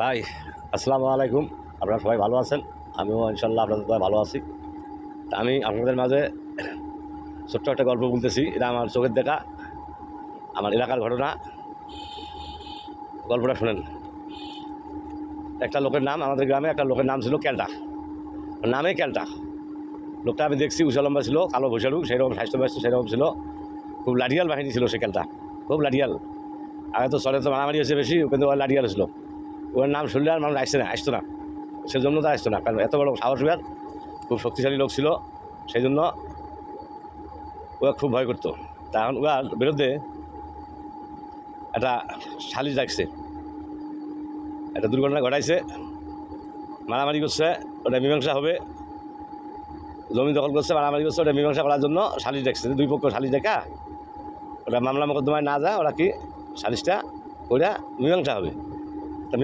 ভাই আসসালামু আলাইকুম। আপনারা সবাই ভালো আছেন? আমিও ইনশাল্লাহ আপনাদের সবাই ভালো আছি। তা আমি আপনাদের মাঝে ছোট্ট একটা গল্প বলতেছি। এটা আমার চোখের দেখা, আমার এলাকার ঘটনা। গল্পটা শোনেন। একটা লোকের নাম, আমাদের গ্রামে একটা লোকের নাম ছিল ক্যালটা, নামে ক্যালটা। লোকটা আমি দেখছি উঁচা লম্বা ছিল, কালো ভৈষারু, সেরকম স্বাস্থ্য ব্যস্ত সেরকম ছিল। খুব লাঠিয়াল বাহিনী ছিল সে ক্যালটা, খুব লাঠিয়াল। আগে তো চলে তো মারামারি হয়েছে বেশি, কিন্তু ওর লাঠিয়াল ছিল। ওর নাম শুনলে আর মানুষ আসতো না, সেজন্য তো আসতো না, কারণ এত বড় সাহস, খুব শক্তিশালী লোক ছিল। সেই জন্য ওরা খুব ভয় করতো। তখন ওর বিরুদ্ধে একটা সালিশ ডাকছে, একটা দুর্ঘটনা ঘটাইছে, মারামারি করছে, ওটা মীমাংসা হবে। জমি দখল করছে, মারামারি করছে, ওটা মীমাংসা করার জন্য সালিশ ডাকছে। দুই পক্ষ সালিশ দেখা, ওটা মামলা মোকদ্দমায় না যায়, ওরা কি সালিশটা ওরা মীমাংসা হবে। তা